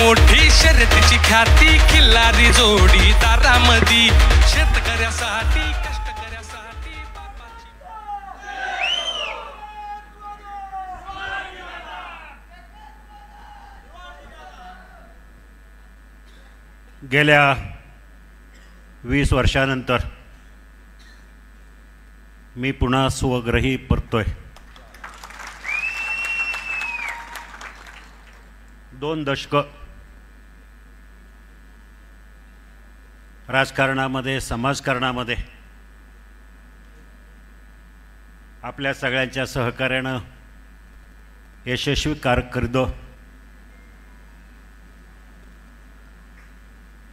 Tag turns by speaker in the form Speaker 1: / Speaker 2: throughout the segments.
Speaker 1: मोठी शर्यतीची ख्याती खिल्लारी जोडी दारामधी शेतकऱ्यासाठी कष्टकऱ्यासाठी बापाची.
Speaker 2: गेल्या 20 वर्षानंतर मी पुन्हा स्वग्रही परतोय. 2 दशकं राजकारणामध्ये समाजकारणामध्ये आपल्या सगळ्यांच्या सहकार्यानं यशस्वी कारकीर्द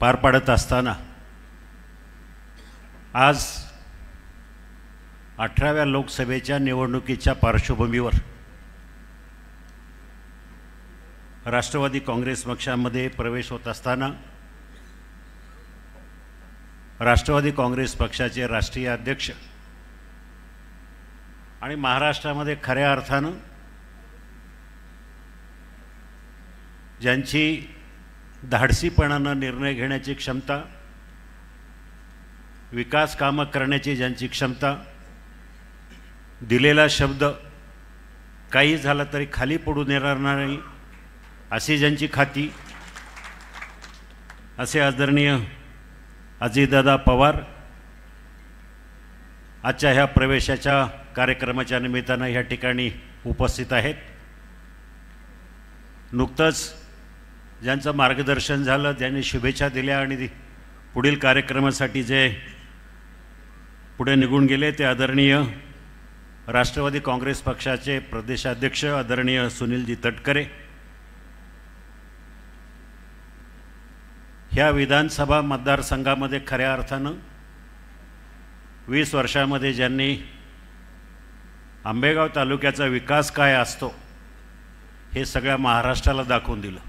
Speaker 2: पार पाडत असताना आज 18व्या लोकसभेच्या निवडणुकीच्या पार्श्वभूमीवर राष्ट्रवादी काँग्रेस पक्षामध्ये प्रवेश होत असताना राष्ट्रवादी काँग्रेस पक्षाचे राष्ट्रीय अध्यक्ष आणि महाराष्ट्रामध्ये खऱ्या अर्थानं ज्यांची धाडसीपणानं निर्णय घेण्याची क्षमता, विकास कामं करण्याची ज्यांची क्षमता, दिलेला शब्द काही झालं तरी खाली पडू देणार नाही अशी ज्यांची खाती, असे आदरणीय अजितदादा पवार आजच्या ह्या प्रवेशाच्या कार्यक्रमाच्या निमित्तानं ह्या ठिकाणी उपस्थित आहेत. नुकतंच ज्यांचं मार्गदर्शन झालं, ज्यांनी शुभेच्छा दिल्या आणि पुढील कार्यक्रमासाठी जे पुढे निघून गेले ते आदरणीय राष्ट्रवादी काँग्रेस पक्षाचे प्रदेशाध्यक्ष आदरणीय सुनीलजी तटकरे. ह्या विधानसभा मतदारसंघामध्ये खऱ्या अर्थानं 20 वर्षामध्ये ज्यांनी आंबेगाव तालुक्याचा विकास काय असतो हे सगळ्या महाराष्ट्राला दाखवून दिलं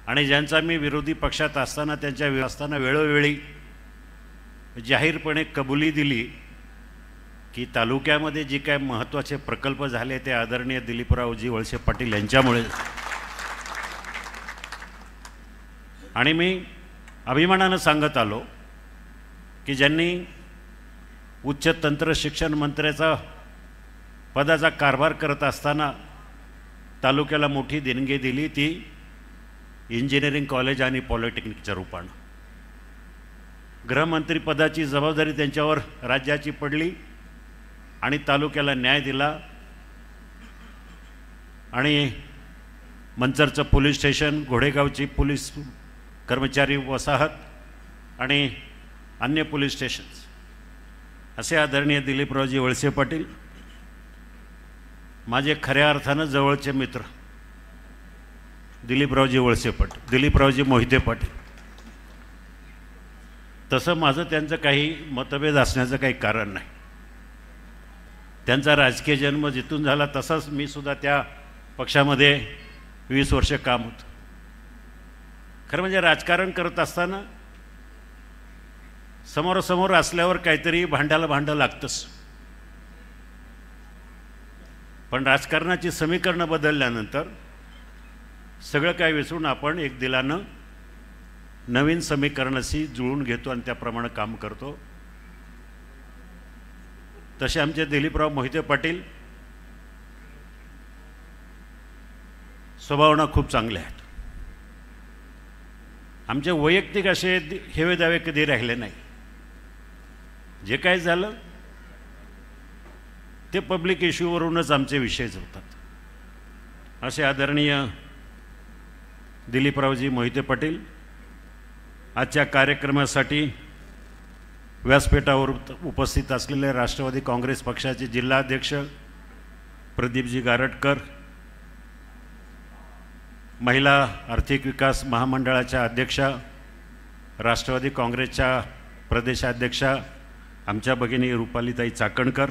Speaker 2: आणि ज्यांचा मी विरोधी पक्षात असताना त्यांच्या असताना वेळोवेळी जाहीरपणे कबुली दिली की तालुक्यामध्ये जे काय महत्त्वाचे प्रकल्प झाले ते आदरणीय दिलीपरावजी वळसे पाटील यांच्यामुळे. आणि मी अभिमानानं सांगत आलो की ज्यांनी उच्च तंत्र शिक्षण मंत्र्याचा पदाचा कारभार करत असताना तालुक्याला मोठी देणगी दिली ती इंजिनिअरिंग कॉलेज आणि पॉलिटेक्निकच्या रूपानं. गृहमंत्रीपदाची जबाबदारी त्यांच्यावर राज्याची पडली आणि तालुक्याला न्याय दिला आणि मंचरचं पोलीस स्टेशन, घोडेगावची पोलीस कर्मचारी वसाहत आणि अन्य पोलीस स्टेशन्स असे आदरणीय दिलीपरावजी वळसे पाटील माझे खऱ्या अर्थानं जवळचे मित्र दिलीपरावजी वळसे पाटील, दिलीपरावजी मोहिते पाटील. तसं माझं त्यांचं काही मतभेद असण्याचं काही कारण नाही. त्यांचा राजकीय जन्म जिथून झाला तसाच मी सुद्धा त्या पक्षामध्ये 20 वर्ष काम होतं. खरं म्हणजे राजकारण करत असताना समोरासमोर असल्यावर काहीतरी भांडं लागतंच, पण राजकारणाची समीकरणं बदलल्यानंतर सगळं काय विसरून आपण एक दिलानं नवीन समीकरणाशी जुळून घेतो आणि त्याप्रमाणे काम करतो. तसे आमचे दिलीपराव मोहिते पाटील स्वभावानं खूप चांगले आहेत. आमचे वैयक्तिक असे हेवेदावे कधी राहिले नाही. जे काय झालं ते पब्लिक इश्यूवरूनच आमचे विषयच होतात. असे आदरणीय दिलीपरावजी मोहिते पाटील आजच्या कार्यक्रमासाठी व्यासपीठावर उपस्थित असलेले राष्ट्रवादी काँग्रेस पक्षाचे जिल्हाध्यक्ष प्रदीपजी गारटकर, महिला आर्थिक विकास महामंडळाच्या अध्यक्षा, राष्ट्रवादी काँग्रेसच्या प्रदेशाध्यक्षा आमच्या भगिनी रुपालीताई चाकणकर,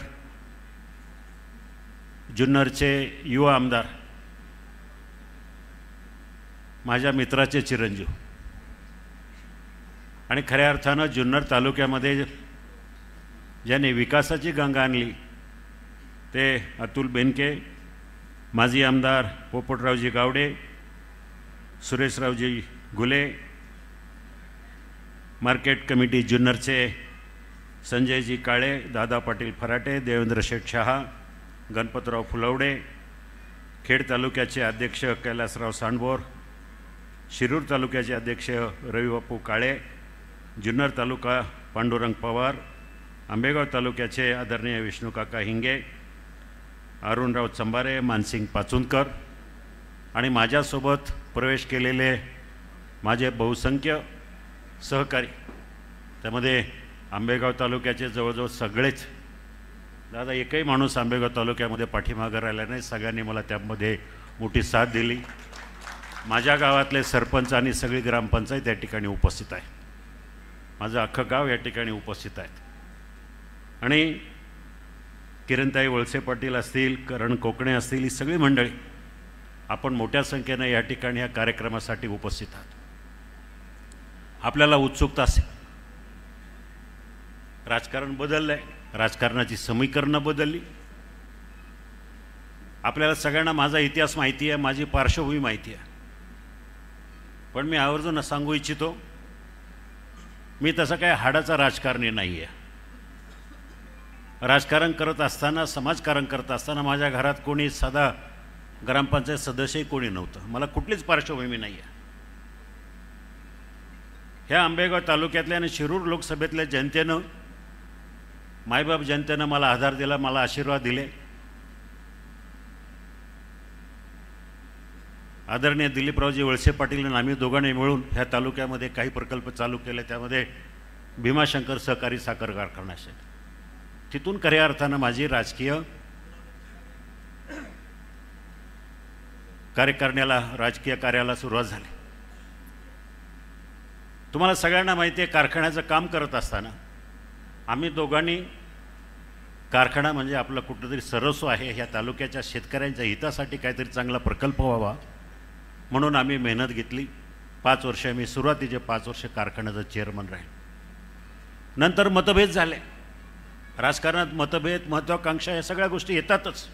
Speaker 2: जुन्नरचे युवा आमदार माझ्या मित्राचे चिरंजीव आणि खऱ्या अर्थानं जुन्नर तालुक्यामध्ये ज्याने विकासाची गंगा आणली ते अतुल बेनके, माजी आमदार पोपटरावजी गावडे, सुरेशरावजी गुले, मार्केट कमिटी जुन्नरचे संजयजी काळे, दादा पाटील फराटे, देवेंद्र शेठ शहा, गणपतराव फुलवडे, खेड तालुक्याचे अध्यक्ष कैलासराव सांडबोर, शिरूर तालुक्याचे अध्यक्ष रविबापू काळे, जुन्नर तालुका पांडुरंग पवार, आंबेगाव तालुक्याचे आदरणीय विष्णुकाका हिंगे, अरुणराव चंबारे, मानसिंग पाचुनकर आणि माझ्यासोबत प्रवेश केलेले माझे बहुसंख्य सहकारी, त्यामध्ये आंबेगाव तालुक्याचे जवळजवळ सगळेच. दादा एकही माणूस आंबेगाव तालुक्यामध्ये पाठीमागं राहिला नाही, सगळ्यांनी मला त्यामध्ये मोठी साथ दिली. माझ्या गावातले सरपंच आणि सगळी ग्रामपंचायत या ठिकाणी उपस्थित आहे, माझं अख्खं गाव या ठिकाणी उपस्थित आहेत. आणि किरणताई वळसे पाटील असतील, करण कोकणे असतील, ही सगळी मंडळी आपण मोठ्या संख्येनं या ठिकाणी या कार्यक्रमासाठी उपस्थित आहात. आपल्याला उत्सुकता असेल, राजकारण बदललं आहे, राजकारणाची समीकरणं बदलली. आपल्याला सगळ्यांना माझा इतिहास माहिती आहे, माझी पार्श्वभूमी माहिती आहे, पण मी आवर्जून सांगू इच्छितो, मी तसं काय हाडाचा राजकारणी नाही आहे. राजकारण करत असताना, समाजकारण करत असताना माझ्या घरात कोणी साधा ग्रामपंचायत सदस्यही कोणी नव्हतं, मला कुठलीच पार्श्वभूमी नाही आहे. ह्या आंबेगाव तालुक्यातल्या आणि शिरूर लोकसभेतल्या जनतेनं, मायबाप जनतेनं मला आधार दिला, मला आशीर्वाद दिले. आदरणीय दिलीपरावजी वळसे पाटील आणि आम्ही दोघांनी मिळून ह्या तालुक्यामध्ये काही प्रकल्प चालू केले, त्यामध्ये भीमाशंकर सहकारी साखर कारखाना असेल. तिथून खऱ्या अर्थानं माझी राजकीय राजकीय कार्याला सुरुवात झाली. तुम्हाला सगळ्यांना माहिती आहे, कारखान्याचं काम करत असताना आम्ही दोघांनी, कारखाना म्हणजे आपलं कुठंतरी सर्वस्व आहे, ह्या तालुक्याच्या शेतकऱ्यांच्या हितासाठी काहीतरी चांगला प्रकल्प व्हावा म्हणून आम्ही मेहनत घेतली. 5 वर्ष मी सुरुवातीचे 5 वर्ष कारखान्याचं चेअरमन राहील. नंतर मतभेद झाले. राजकारणात मतभेद, महत्त्वाकांक्षा या सगळ्या गोष्टी येतातच.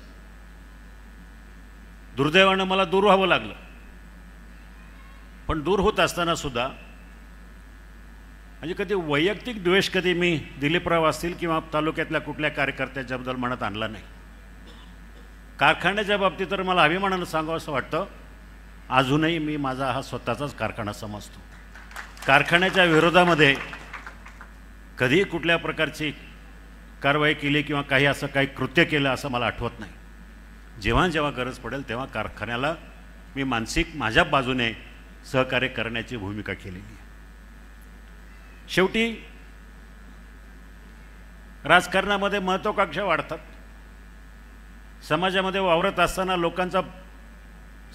Speaker 2: दुर्दैवानं मला दूर व्हावं लागलं, पण दूर होत असताना सुद्धा म्हणजे कधी वैयक्तिक द्वेष कधी मी दिलीपराव असतील किंवा तालुक्यातल्या कुठल्या कार्यकर्त्याच्याबद्दल मनात आणला नाही. कारखान्याच्या बाबतीत तर मला अभिमानानं सांगावं असं वाटतं, अजूनही मी माझा हा स्वतःचाच कारखाना समजतो. कारखान्याच्या विरोधामध्ये कधीही कुठल्या प्रकारची कारवाई केली किंवा काही असं काही कृत्य केलं असं मला आठवत नाही. जेव्हा जेव्हा गरज पडेल तेव्हा कारखान्याला मी मानसिक माझ्या बाजूने सहकार्य करण्याची भूमिका केलेली आहे. शेवटी राजकारणामध्ये महत्त्वाकांक्षा वाढतात. समाजामध्ये वावरत असताना लोकांचा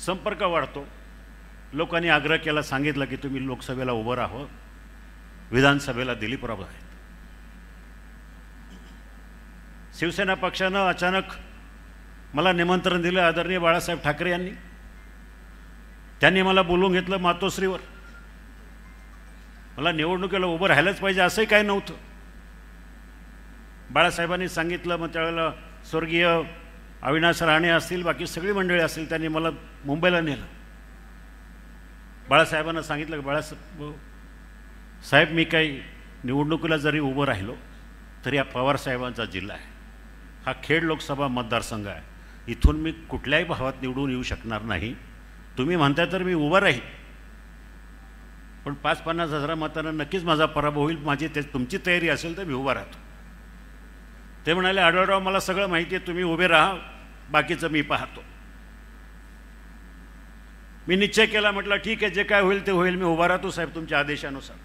Speaker 2: संपर्क वाढतो. लोकांनी आग्रह केला, सांगितलं की तुम्ही लोकसभेला उभं राहावं, विधानसभेला दिलीपराव आहेत. शिवसेना पक्षानं अचानक मला निमंत्रण दिलं आदरणीय बाळासाहेब ठाकरे यांनी. त्यांनी मला बोलवून घेतलं मातोश्रीवर. मला निवडणुकीला उभं राहायलाच पाहिजे असंही काही नव्हतं. बाळासाहेबांनी सांगितलं, मग त्यावेळेला स्वर्गीय अविनाश राणे असतील, बाकी सगळी मंडळी असतील, त्यांनी मला मुंबईला नेलं. बाळासाहेबांना सांगितलं की साहेब मी काही निवडणुकीला जरी उभं राहिलो तरी हा पवारसाहेबांचा जिल्हा आहे, हा खेड लोकसभा मतदारसंघ आहे, इथून मी कुठल्याही भावात निवडून येऊ शकणार नाही. तुम्ही म्हणताय तर मी उभं राहील, पण 5-50 हजार मतांना नक्कीच माझा पराभव होईल. माझी तुमची तयारी असेल तर मी उभा राहतो. ते म्हणाले, आढळराव मला सगळं माहिती आहे, तुम्ही उभे राहा, बाकीचं मी पाहतो. मी निश्चय केला, म्हटलं ठीक आहे, जे काय होईल ते होईल, मी उभा राहतो साहेब तुमच्या आदेशानुसार.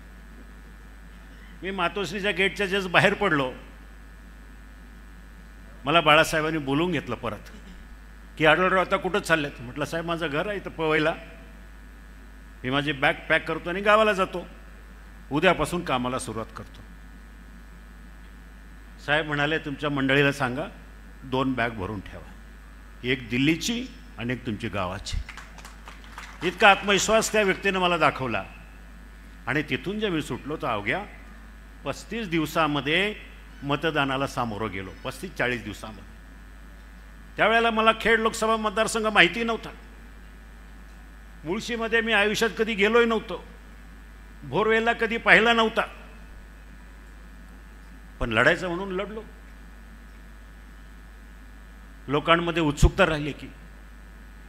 Speaker 2: मी मातोश्रीच्या गेटच्या जस्ट बाहेर पडलो, मला बाळासाहेबांनी बोलवून घेतलं परत की आढळराव आता कुठं चाललेत. म्हटलं साहेब माझं घर आहे इथं पवईला, मी माझी बॅग पॅक करतो आणि गावाला जातो, उद्यापासून कामाला सुरुवात करतो. साहेब म्हणाले, तुमच्या मंडळीला सांगा 2 बॅग भरून ठेवा, एक दिल्लीची आणि एक तुमची गावाची. इतका आत्मविश्वास त्या व्यक्तीनं मला दाखवला. आणि तिथून जे मी सुटलो तर अवघ्या 35 दिवसामध्ये मतदानाला सामोरं गेलो. 35-40 दिवसामध्ये. त्यावेळेला मला खेड लोकसभा मतदारसंघ माहिती नव्हता. मुळशीमध्ये मी आयुष्यात कधी गेलोय नव्हतो, भोरवेलला कधी पाहिला नव्हता, पण लढायचं म्हणून लढलो. लोकांमध्ये उत्सुकता राहिली की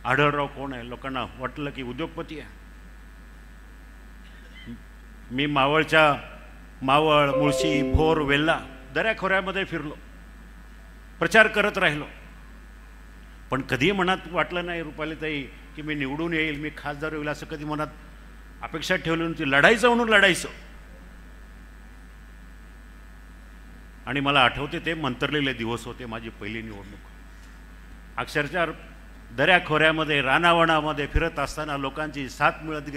Speaker 2: आढळराव कोण आहे. लोकांना वाटलं की उद्योगपती आहे. मी मावळ, मुळशी, भोर, वेल्ला दऱ्याखोऱ्यामध्ये फिरलो, प्रचार करत राहिलो, पण कधी मनात वाटलं नाही रुपालीताई की मी निवडून येईल, मी खासदार होईल, असं कधी मनात अपेक्षा ठेवली नव्हती. लढायचं म्हणून लढायचं. आणि मला आठवते ते मंतरलेले दिवस होते. माझी पहिली निवडणूक. अक्षरशः दऱ्याखोऱ्यामध्ये रानावणामध्ये फिरत असताना लोकांची साथ मिळत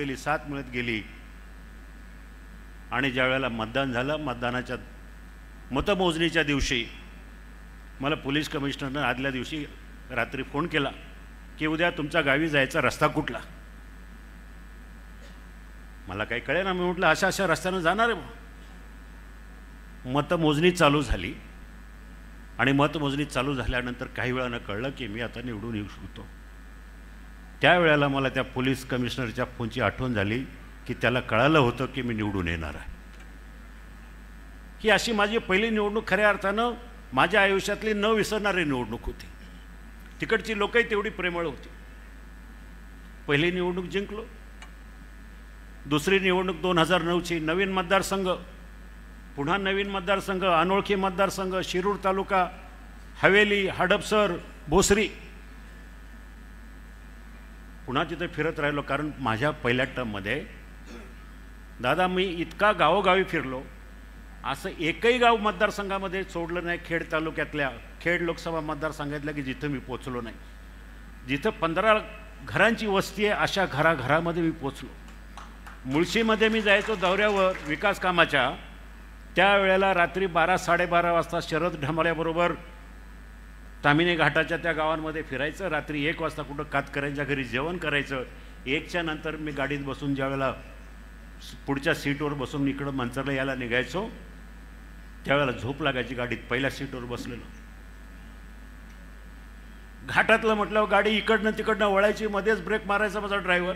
Speaker 2: गेली. आणि ज्या वेळेला मतदान झालं, मतदानाच्या मतमोजणीच्या दिवशी मला पोलीस कमिशनरनं आदल्या दिवशी रात्री फोन केला की उद्या तुमच्या गावी जायचा रस्ता कुठला. मला काही कळेना. मी म्हटलं अशा रस्त्यानं जाणार आहे. मतमोजणी चालू झाली आणि मतमोजणी चालू झाल्यानंतर काही वेळानं कळलं की मी आता निवडून येऊ शकतो. त्यावेळेला मला त्या पोलीस कमिशनरच्या फोनची आठवण झाली की त्याला कळालं होतं की मी निवडून येणार आहे. ही अशी माझी पहिली निवडणूक खऱ्या अर्थानं माझ्या आयुष्यातली न विसरणारी निवडणूक होती. तिकडची लोकही तेवढी प्रेमळ होती. पहिली निवडणूक जिंकलो. दुसरी निवडणूक 2009ची. नवीन मतदारसंघ, पुन्हा नवीन मतदारसंघ, अनोळखी मतदारसंघ, शिरूर तालुका, हवेली, हडपसर, भोसरी. पुन्हा तिथे फिरत राहिलो, कारण माझ्या पहिल्या टर्ममध्ये दादा मी इतका गावोगावी फिरलो, असं एकही गाव मतदारसंघामध्ये सोडलं नाही. खेड तालुक्यातल्या, खेड लोकसभा मतदारसंघातल्या की जिथं मी पोचलो नाही. जिथं 15 घरांची वस्ती आहे अशा घराघरामध्ये मी पोचलो. मुळशीमध्ये मी जायचो दौऱ्यावर विकास कामाच्या. त्यावेळेला रात्री 12-12:30 वाजता शरद ढमाल्याबरोबर तामिनी घाटाच्या त्या गावांमध्ये फिरायचं. रात्री 1 वाजता कुठं कातकऱ्यांच्या घरी जेवण करायचं. 1च्या नंतर मी गाडीत बसून ज्यावेळेला पुढच्या सीटवर बसून इकडं मंचरला यायला निघायचो, त्यावेळेला झोप लागायची गाडीत पहिल्या सीटवर बसलेलो. घाटातलं म्हटल्यावर गाडी इकडनं तिकडनं वळायची, मध्येच ब्रेक मारायचा माझा ड्रायव्हर.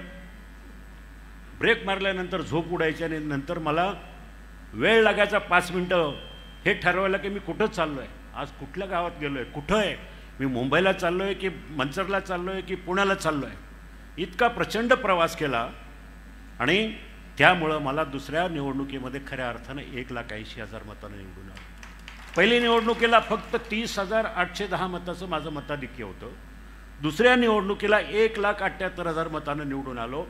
Speaker 2: ब्रेक मारल्यानंतर झोप उडायची आणि नंतर मला वेळ लागायचा 5 मिनटं हे ठरवायला की मी कुठं चाललो आहे, आज कुठल्या गावात गेलो आहे, कुठं आहे मी, मुंबईला चाललो आहे की मंचरला चाललो आहे की पुण्याला चाललो आहे. इतका प्रचंड प्रवास केला आणि त्यामुळं मला दुसऱ्या निवडणुकीमध्ये खऱ्या अर्थानं 1,80,000 मतांनी निवडून आलो. पहिली निवडणुकीला फक्त 30,810 मताचं माझं मताधिक्य होतं. दुसऱ्या निवडणुकीला 1,78,000 मतांनी निवडून आलो.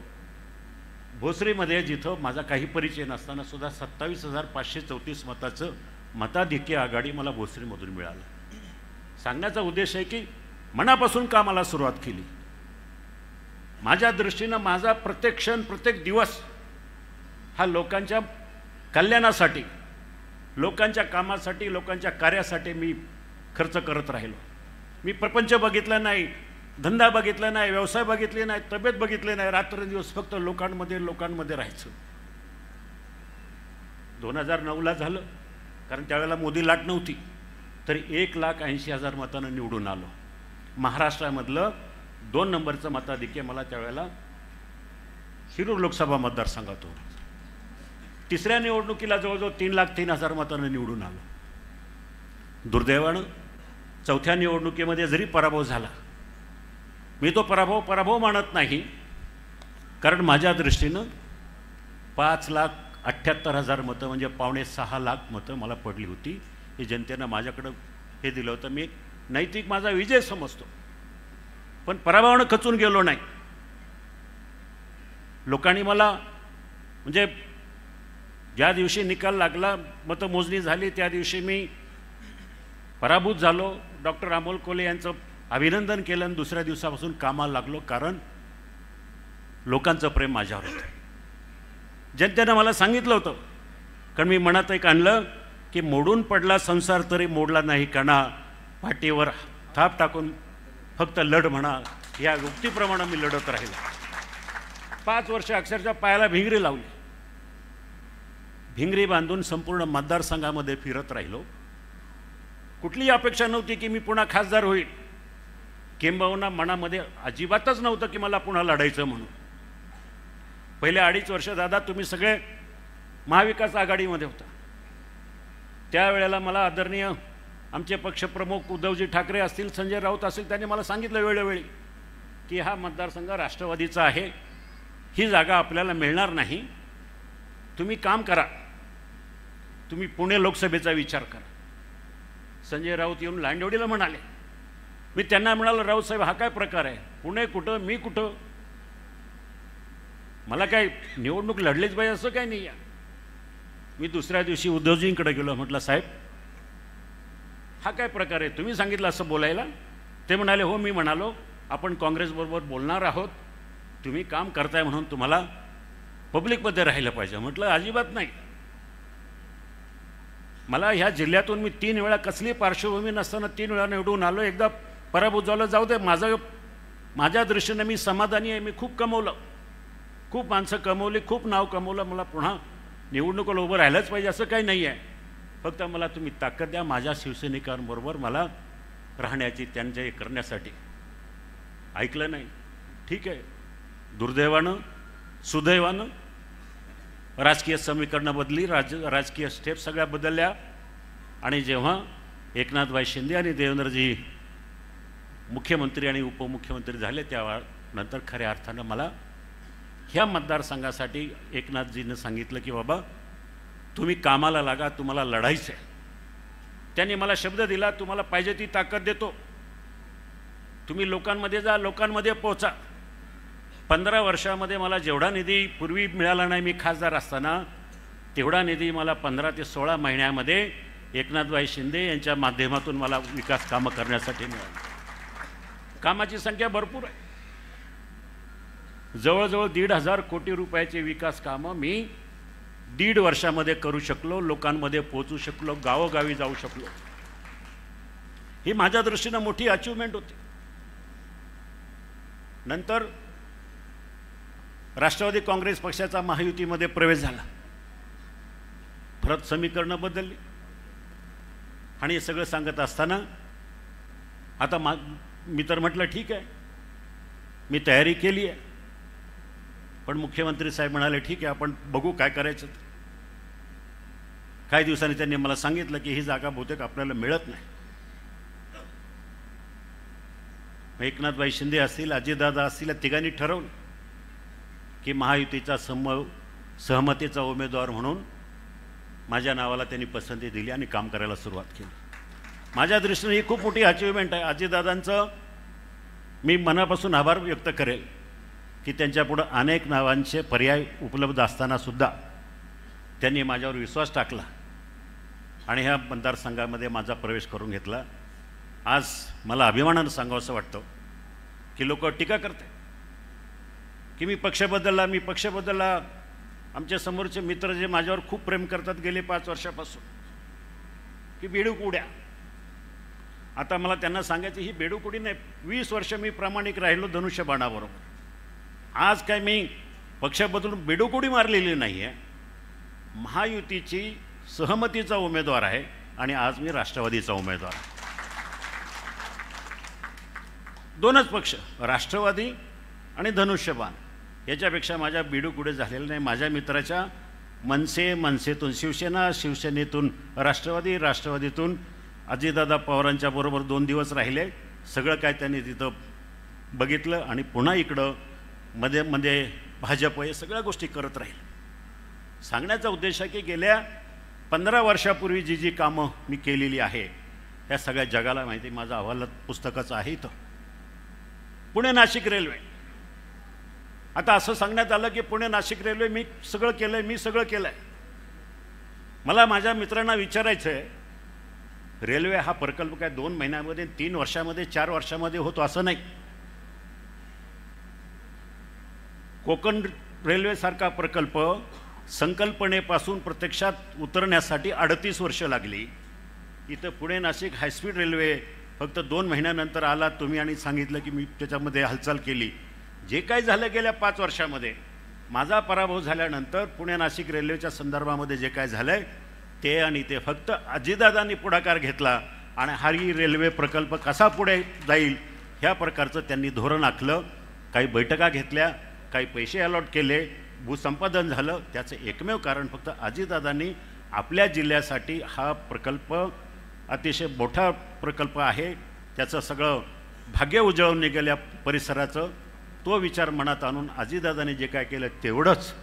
Speaker 2: भोसरीमध्ये जिथं माझा काही परिचय नसताना सुद्धा 27,534 मताचं मताधिक्य आघाडी मला भोसरीमधून मिळालं. सांगण्याचा उद्देश आहे की मनापासून का मला सुरुवात केली. माझ्या दृष्टीनं माझा प्रत्येक क्षण, प्रत्येक दिवस हा लोकांच्या कल्याणासाठी, लोकांच्या कामासाठी, लोकांच्या कार्यासाठी मी खर्च करत राहिलो. मी प्रपंच बघितला नाही, धंदा बघितला नाही, व्यवसाय बघितले नाही, तब्येत बघितले नाही. रात्रंदिवस फक्त लोकांमध्ये राहायचं. 2009ला झालं, कारण त्यावेळेला मोदी लाट नव्हती, तरी 1,80,000 मतांनी निवडून आलो. महाराष्ट्रामधलं 2 नंबरचं मताधिक्य मला त्यावेळेला शिरूर लोकसभा मतदारसंघात होतं. तिसऱ्या निवडणुकीला जवळजवळ 3,03,000 मतांनी निवडून आलो. दुर्दैवानं चौथ्या निवडणुकीमध्ये जरी पराभव झाला, मी तो पराभव मानत नाही, कारण माझ्या दृष्टीनं 5,78,000 मतं म्हणजे 5.25 लाख मतं मला पडली होती. ही जनतेनं माझ्याकडं हे दिलं होतं. मी नैतिक माझा विजय समजतो, पण पराभवानं खचून गेलो नाही. लोकांनी मला म्हणजे ज्या दिवशी निकाल लागला, मतमोजणी झाली, त्या दिवशी मी पराभूत झालो. डॉक्टर अमोल कोल्हे यांचं अभिनंदन केलं आणि दुसऱ्या दिवसापासून कामाला लागलो, कारण लोकांचं प्रेम माझ्यावर होतं. जनतेनं मला सांगितलं होतं, कारण मी मनात एक आणलं की मोडून पडला संसार तरी मोडला नाही कणा, पाठीवर थाप टाकून फक्त लढ म्हणा, या उक्तीप्रमाणे मी लढत राहिलो. 5 वर्ष अक्षरशः पायाला भिंगरी लावली. भिंगरी बांधून संपूर्ण मतदारसंघामध्ये फिरत राहिलो. कुठलीही अपेक्षा नव्हती की मी पुन्हा खासदार होईल. किंबहुना मनामध्ये अजिबातच नव्हतं की मला पुन्हा लढायचं म्हणून. पहिले 2.5 वर्ष दादा तुम्ही सगळे महाविकास आघाडीमध्ये होता. त्यावेळेला मला आदरणीय आमचे पक्षप्रमुख उद्धवजी ठाकरे असतील, संजय राऊत असतील, त्यांनी मला सांगितलं वेळोवेळी की हा मतदारसंघ राष्ट्रवादीचा आहे, ही जागा आपल्याला मिळणार नाही, तुम्ही काम करा, तुम्ही पुणे लोकसभेचा विचार करा. संजय राऊत येऊन लांडवडीला म्हणाले. मी त्यांना म्हणालो, राऊत साहेब हा काय प्रकार आहे, पुणे कुठं मी कुठं, मला काय निवडणूक लढलीच पाहिजे असं काय नाही आहे. मी दुसऱ्या दिवशी उद्धवजींकडे गेलो, म्हटलं साहेब हा काय प्रकार आहे, तुम्ही सांगितलं असं बोलायला. ते म्हणाले हो मी म्हणालो आपण काँग्रेसबरोबर बोलणार आहोत, तुम्ही काम करताय म्हणून तुम्हाला पब्लिकमध्ये राहिलं पाहिजे. म्हटलं अजिबात नाही, मला ह्या जिल्ह्यातून मी 3 वेळा कसली पार्श्वभूमी नसताना 3 वेळा निवडून आलो, एकदा पराभूत झालं, जाऊ दे, माझ्या दृष्टीने मी समाधानी आहे, मी खूप कमवलं, खूप माणसं कमवली, खूप नाव कमवलं, मला पुन्हा निवडणुकीला उभं राहिलंच पाहिजे असं काही नाही आहे. फक्त मला तुम्ही ताकद द्या माझ्या शिवसैनिकांबरोबर मला राहण्याची, त्यांचे करण्यासाठी. ऐकलं नाही. ठीक आहे, दुर्दैवानं सुदैवानं राजकीय समीकरणं बदली, राजकीय स्टेप सगळ्या बदलल्या. आणि जेव्हा एकनाथभाई शिंदे आणि देवेंद्रजी मुख्यमंत्री आणि उपमुख्यमंत्री झाले त्यानंतर खऱ्या अर्थानं मला ह्या मतदारसंघासाठी एकनाथजीनं सांगितलं की बाबा तुम्ही कामाला लागा, तुम्हाला लढायचं आहे. त्यांनी मला शब्द दिला, तुम्हाला पाहिजे ती ताकद देतो, तुम्ही लोकांमध्ये जा, लोकांमध्ये पोहोचा. 15 वर्षामध्ये मला जेवढा निधी पूर्वी मिळाला नाही मी खासदार असताना, तेवढा निधी मला 15 ते 16 महिन्यामध्ये एकनाथभाई शिंदे यांच्या माध्यमातून मला विकास कामं करण्यासाठी मिळाली. कामाची संख्या भरपूर आहे, जवळजवळ 1,500 कोटी रुपयाचे विकास कामं मी 1.5 वर्षामध्ये करू शकलो, लोकांमध्ये पोहोचू शकलो, गावोगावी जाऊ शकलो. ही माझ्या दृष्टीनं मोठी अचिव्हमेंट होती. नंतर राष्ट्रवादी काँग्रेस पक्षाचा महायुतीमध्ये प्रवेश झाला, परत समीकरणं बदलली. आणि हे सगळं सांगत असताना आता मी तर म्हटलं ठीक आहे, मी तयारी केली आहे. पण मुख्यमंत्री साहेब म्हणाले ठीक आहे आपण बघू काय करायचं. काही दिवसांनी त्यांनी मला सांगितलं की ही जागा बहुतेक आपल्याला मिळत नाही. एकनाथभाई शिंदे असतील, अजितदादा असतील, या तिघांनी ठरवलं की महायुतीचा सहमतीचा उमेदवार म्हणून माझ्या नावाला त्यांनी पसंती दिली आणि काम करायला सुरुवात केली. माझ्या दृष्टीने ही खूप मोठी अचिव्हमेंट आहे. अजितदादांचं मी मनापासून आभार व्यक्त करेल की त्यांच्यापुढं अनेक नावांचे पर्याय उपलब्ध असतानासुद्धा त्यांनी माझ्यावर विश्वास टाकला आणि ह्या मतदारसंघामध्ये माझा प्रवेश करून घेतला. आज मला अभिमानानं सांगावंसं वाटतं की लोक टीका करते की मी पक्ष बदलला. आमच्या समोरचे मित्र जे माझ्यावर खूप प्रेम करतात गेले 5 वर्षापासून की बेडूक उड्या. आता मला त्यांना सांगायचं ही बेडूक उडी नाही, 20 वर्ष मी प्रामाणिक राहिलो धनुष्यबाणाबरोबर. आज काय मी पक्ष बदलून बेडूक उडी मारलेली नाही आहे. महायुतीची सहमतीचा उमेदवार आहे आणि आज मी राष्ट्रवादीचा उमेदवार आहे. 2च पक्ष, राष्ट्रवादी आणि धनुष्यबाण. याच्यापेक्षा माझ्या बेडूक उडी झालेलं नाही. माझ्या मित्राच्या मनसेतून शिवसेनेतून राष्ट्रवादीतून अजितदादा पवारांच्या बरोबर 2 दिवस राहिले. सगळं काय त्यांनी तिथं बघितलं आणि पुन्हा इकडं मध्ये भाजप हे सगळ्या गोष्टी करत राहील. सांगण्याचा उद्देश आहे की गेल्या 15 वर्षापूर्वी जी कामं मी केलेली आहे या सगळ्या जगाला माहिती. माझं अहवाल पुस्तकाचं आहे इथं. पुणे नाशिक रेल्वे, आता असं सांगण्यात आलं की पुणे नाशिक रेल्वे मी सगळं केलं आहे. मला माझ्या मित्रांना विचारायचं आहे, रेल्वे हा प्रकल्प काय 2 महिन्यामध्ये, 3 वर्षामध्ये, 4 वर्षामध्ये होतो असं नाही. कोकण रेल्वेसारखा प्रकल्प संकल्पनेपासून प्रत्यक्षात उतरण्यासाठी 38 वर्ष लागली. इथं पुणे नाशिक हायस्पीड रेल्वे फक्त 2 महिन्यानंतर आला तुम्ही आणि सांगितलं की मी त्याच्यामध्ये हालचाल केली. जे काय झालं गेल्या 5 वर्षामध्ये, माझा पराभव झाल्यानंतर पुणे नाशिक रेल्वेच्या संदर्भामध्ये जे काय झालं ते फक्त अजितदादांनी पुढाकार घेतला आणि हा रेल्वे प्रकल्प कसा पुढे जाईल ह्या प्रकारचं त्यांनी धोरण आखलं. काही बैठका घेतल्या, काही पैसे अलॉट केले, भूसंपादन झालं त्याचं एकमेव कारण फक्त अजितदादांनी आपल्या जिल्ह्यासाठी हा प्रकल्प अतिशय मोठा प्रकल्प आहे, त्याचं सगळं भाग्य उजळून निघाल्या परिसराचं, तो विचार मनात आणून अजितदादांनी जे काय केलं तेवढंच.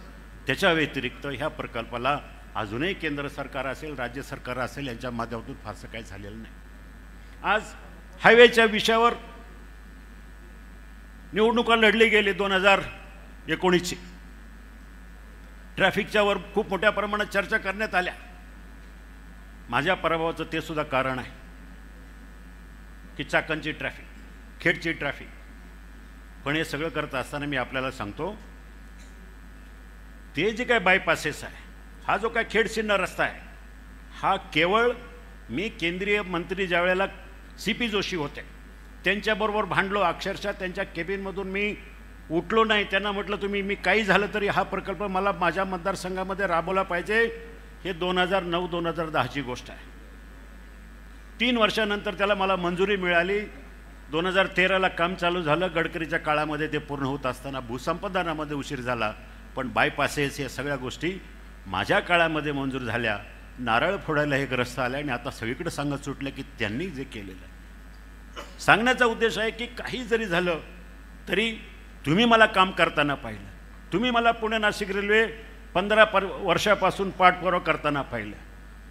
Speaker 2: त्याच्या व्यतिरिक्त ह्या प्रकल्पाला अजूनही केंद्र सरकार असेल, राज्य सरकार असेल, यांच्या माध्यमातून फारसं काही झालेलं नाही. आज हायवेच्या विषयावर निवडणुका लढली गेली 2019ची. ट्रॅफिकच्या वर खूप मोठ्या प्रमाणात चर्चा करण्यात आल्या. माझ्या पराभवाचं ते सुद्धा कारण आहे की चाकणची ट्रॅफिक, खेडची ट्रॅफिक. पण हे सगळं करत असताना मी आपल्याला सांगतो, ते जे काय बायपासेस आहे, हा जो काय खेड सिन्नर रस्ता आहे, हा केवळ मी केंद्रीय मंत्री ज्या वेळेला CP जोशी होते त्यांच्याबरोबर भांडलो, अक्षरशः त्यांच्या केबिनमधून मी उठलो नाही. त्यांना म्हटलं तुम्ही मी काही झालं तरी हा प्रकल्प मला माझ्या मतदारसंघामध्ये राबवला पाहिजे. हे 2009-2010ची गोष्ट आहे. 3 वर्षानंतर त्याला मला मंजुरी मिळाली. 2013ला काम चालू झालं. गडकरीच्या काळामध्ये ते पूर्ण होत असताना भूसंपादनामध्ये उशीर झाला, पण बायपासेस या सगळ्या गोष्टी माझ्या काळामध्ये मंजूर झाल्या. नारळ फोडायला हे ग्रस्त आले आणि आता सगळीकडे सांगत सुटलं की त्यांनी जे केलेलं आहे. सांगण्याचा उद्देश आहे की काही जरी झालं तरी तुम्ही मला काम करताना पाहिलं, तुम्ही मला पुणे नाशिक रेल्वे 15 वर्षापासून पाठपुरावा करताना पाहिलं.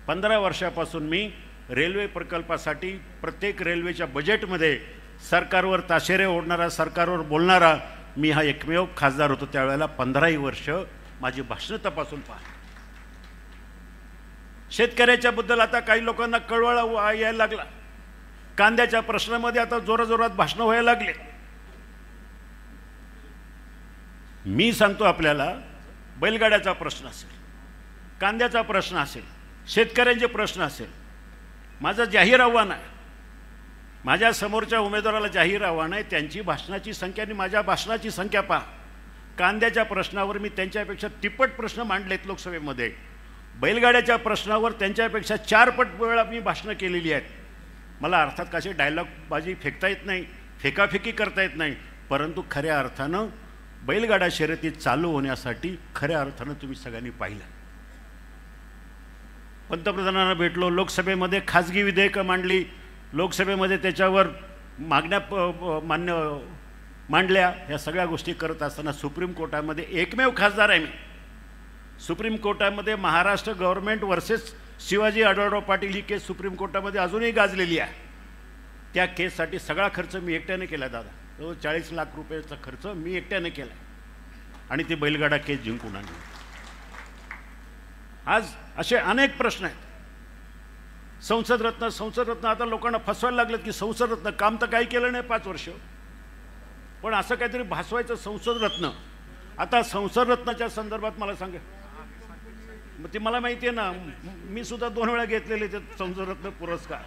Speaker 2: 15 वर्षापासून मी रेल्वे प्रकल्पासाठी प्रत्येक रेल्वेच्या बजेटमध्ये सरकारवर ताशेरे ओढणारा, सरकारवर बोलणारा मी हा एकमेव खासदार होतो. त्यावेळेला 15ही वर्ष माझी भाषणं तपासून पहा. शेतकऱ्याच्या बद्दल आता काही लोकांना कळवळा यायला लागला. कांद्याच्या प्रश्नामध्ये आता जोराजोरात भाषणं व्हायला लागले. मी सांगतो आपल्याला, बैलगाड्याचा प्रश्न असेल, कांद्याचा प्रश्न असेल, शेतकऱ्यांचे प्रश्न असेल, माझं जाहीर आव्हान आहे, माझ्या समोरच्या उमेदवाराला जाहीर आव्हान आहे, त्यांची भाषणाची संख्या आणि माझ्या भाषणाची संख्या पहा. कांद्याच्या प्रश्नावर मी त्यांच्यापेक्षा तिप्पट प्रश्न मांडलेत लोकसभेमध्ये. बैलगाड्याच्या प्रश्नावर त्यांच्यापेक्षा 4 पट वेळा मी भाषणं केलेली आहेत. मला अर्थात कशी डायलॉगबाजी फेकता येत नाही, फेकाफेकी करता येत नाही, परंतु खऱ्या अर्थानं बैलगाडा शर्यती चालू होण्यासाठी खऱ्या अर्थानं तुम्ही सगळ्यांनी पाहिलं. पंतप्रधानांना भेटलो, लोकसभेमध्ये खाजगी विधेयकं मांडली, लोकसभेमध्ये त्याच्यावर मागण्या मांडल्या. या सगळ्या गोष्टी करत असताना सुप्रीम कोर्टामध्ये एकमेव खासदार आहे मी. सुप्रीम कोर्टामध्ये महाराष्ट्र गव्हर्नमेंट वर्सेस शिवाजी आढळराव पाटील ही केस सुप्रीम कोर्टामध्ये अजूनही गाजलेली आहे. त्या केससाठी सगळा खर्च मी एकट्याने केला दादा. तो 40 लाख रुपयाचा खर्च मी एकट्याने केला आणि ती बैलगाडा केस जिंकून आणली. आज असे अनेक प्रश्न आहेत. संसद रत्न आता लोकांना फसवायला लागलं की संसद रत्न काम तर काही केलं नाही 5 वर्ष, पण असं काहीतरी भासवायचं संसद रत्न. आता संसद रत्नाच्या संदर्भात मला सांगा, मग ते मला माहिती आहे ना, मी सुद्धा 2 वेळा घेतलेले ते संसद रत्न पुरस्कार.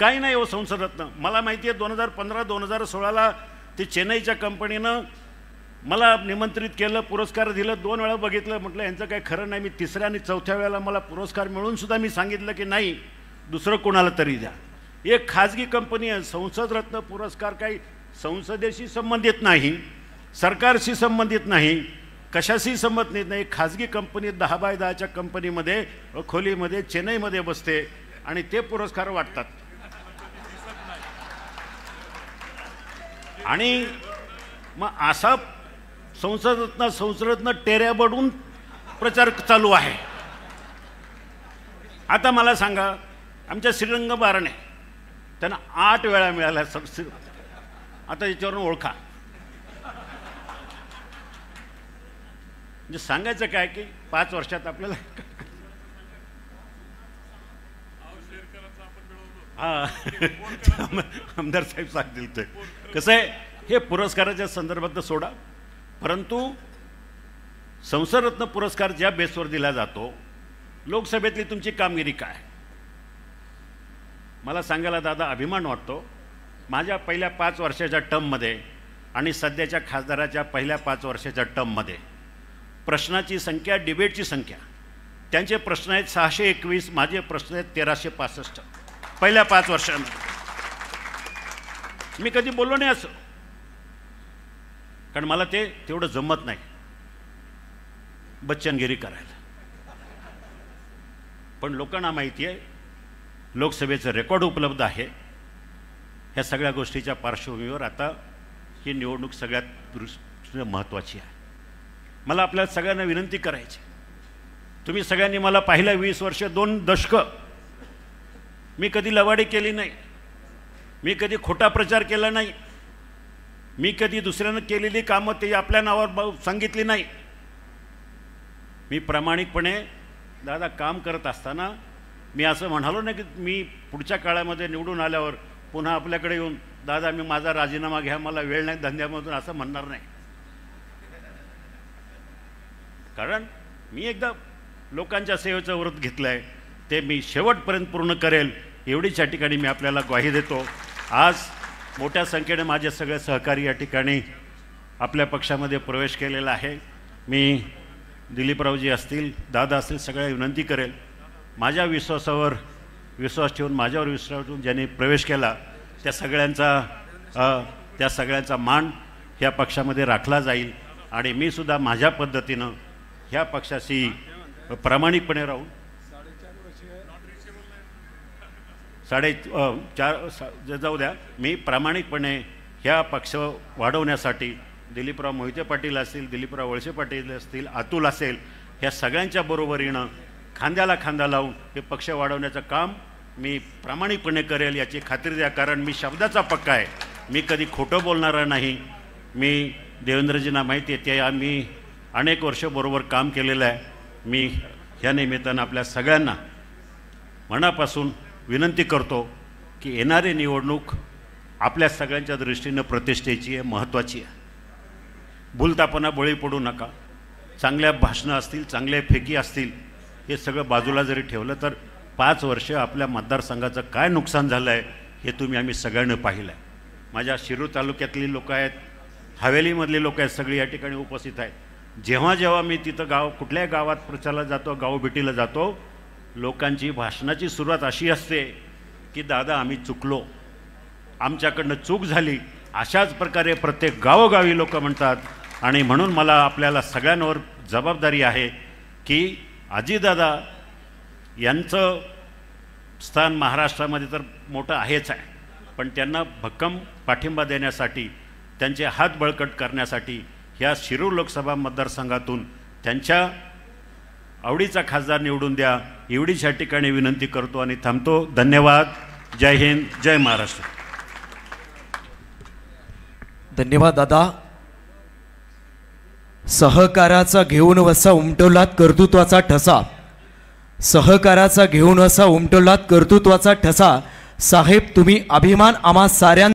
Speaker 2: काही नाही हो संसद रत्न. मला माहिती आहे 2015-2016ला ते चेन्नईच्या कंपनीनं मला निमंत्रित केलं, पुरस्कार दिलं. 2 वेळा बघितलं, म्हटलं यांचं काही खरं नाही. मी 3ऱ्या आणि 4थ्या वेळेला मला पुरस्कार मिळून सुद्धा मी सांगितलं की नाही, दुसरं कोणाला तरी द्या. एक खाजगी कंपनी आहे. संसद रत्न पुरस्कार काही संसदेशी संबंधित नाही, सरकारशी संबंधित नाही, कशाशी संबंधित नाही. खाजगी कंपनी 10 बाय 10च्या कंपनीमध्ये खोलीमध्ये चेन्नईमध्ये बसते आणि ते पुरस्कार वाटतात. आणि मग असा संसद रत्न टेऱ्या बडून प्रचार चालू आहे. आता मला सांगा, आमच्या श्रीरंग बारणे त्यांना 8 वेळा मिळाला. आता याच्यावरून ओळखा. म्हणजे सांगायचं काय की 5 वर्षात आपल्याला आमदार साहेब सांगतील ते कसं आहे. हे पुरस्काराच्या संदर्भात सोडा, परंतु संसद रत्न पुरस्कार ज्या बेसवर दिला जातो, लोकसभेतली तुमची कामगिरी काय, मला सांगायला दादा अभिमान वाटतो. माझ्या पहिल्या 5 वर्षाच्या टर्ममध्ये आणि सध्याच्या खासदाराच्या पहिल्या 5 वर्षाच्या टर्ममध्ये प्रश्नाची संख्या, डिबेटची संख्या, त्यांचे प्रश्न आहेत 621, माझे प्रश्न आहेत 1365 पहिल्या 5 वर्षांमध्ये. मी कधी बोललो नाही असं, कारण मला ते तेवढं जमत नाही. बच्चनगिरी करायला. पण लोकांना माहिती आहे लोकसभेचं रेकॉर्ड उपलब्ध आहे. ह्या सगळ्या गोष्टीच्या पार्श्वभूमीवर आता ही निवडणूक सगळ्यात दृष्टीने महत्त्वाची आहे. मला आपल्याला सगळ्यांना विनंती करायची, तुम्ही सगळ्यांनी मला पाहिलं 20 वर्ष 2 दशकं मी कधी लवाडी केली नाही, मी कधी खोटा प्रचार केला नाही, मी कधी दुसऱ्यानं केलेली कामं ते आपल्या नावावर सांगितली नाही. मी प्रामाणिकपणे दादा काम करत असताना मी असं म्हणालो नाही की मी पुढच्या काळामध्ये निवडून आल्यावर पुन्हा आपल्याकडे येऊन दादा मी माझा राजीनामा घ्या, मला वेळ नाही धंद्यामधून, असं म्हणणार नाही. कारण मी एकदा लोकांच्या सेवेचं व्रत घेतलं आहे, ते मी शेवटपर्यंत पूर्ण करेल एवढीच या ठिकाणी मी आपल्याला ग्वाही देतो. आज मोठ्या संख्येने माझे सगळे सहकारी या ठिकाणी आपल्या पक्षामध्ये प्रवेश केलेला आहे. मी दिलीपरावजी असतील, दादा असतील, सगळ्या विनंती करेल, माझ्या विश्वासावर विश्वास ठेवून माझ्यावर विश्वास ठेवून ज्यांनी प्रवेश केला त्या सगळ्यांचा मान ह्या पक्षामध्ये राखला जाईल. आणि मी सुद्धा माझ्या पद्धतीनं ह्या पक्षाशी प्रामाणिकपणे राहून 4.5 जाऊ द्या, मी प्रामाणिकपणे ह्या पक्ष वाढवण्यासाठी दिलीपराव मोहिते पाटील असतील, दिलीपराव वळसे पाटील असतील, अतुल असेल, ह्या सगळ्यांच्या बरोबरीनं खांद्याला खांदा लावून हे पक्ष वाढवण्याचं काम मी प्रामाणिकपणे करेल याची खात्री द्या. कारण मी शब्दाचा पक्का आहे, मी कधी खोटं बोलणारा नाही. मी देवेंद्रजींना माहिती आहे, ते आम्ही अनेक वर्ष बरोबर काम केलेलं आहे. मी ह्या निमित्तानं आपल्या सगळ्यांना मनापासून विनंती करतो की येणारी निवडणूक आपल्या सगळ्यांच्या दृष्टीनं प्रतिष्ठेची आहे, महत्त्वाची आहे. भूलतापणा बळी पडू नका. चांगल्या भाषणं असतील, चांगल्या फेकी असतील, हे सगळं बाजूला जरी ठेवलं तर 5 वर्ष आपल्या मतदारसंघाचं काय नुकसान झालं आहे हे तुम्ही आम्ही सगळ्यांनी पाहिलं आहे. माझ्या शिरूर तालुक्यातली लोकं आहेत, हवेलीमधली लोकं आहेत, सगळी या ठिकाणी उपस्थित आहेत. जेव्हा जेव्हा मी तिथं कुठल्याही गावात प्रचाराला जातो, गावभेटीला जातो, लोकांची भाषणाची सुरुवात अशी असते की दादा आम्ही चुकलो, आमच्याकडनं चूक झाली, अशाच प्रकारे प्रत्येक गावोगावी लोक म्हणतात. आणि म्हणून मला आपल्याला सगळ्यांवर जबाबदारी आहे की अजितदादा यांचं स्थान महाराष्ट्रामध्ये तर मोठं आहेच आहे, पण त्यांना भक्कम पाठिंबा देण्यासाठी, त्यांचे हात बळकट करण्यासाठी ह्या शिरूर लोकसभा मतदारसंघातून त्यांच्या आवडीचा खासदार निवडून द्या एवढीच या ठिकाणी विनंती करतो आणि थांबतो. धन्यवाद. जय हिंद, जय महाराष्ट्र.
Speaker 3: धन्यवाद दादा. सहकाराचा घेऊन वसा उमटवलात कर्तृत्वाचा ठसा, सहकाराचा घेऊन वसा उमटवलात कर्तृत्वाचा ठसा. साहेब तुम्ही अभिमान आम्हा साऱ्यांना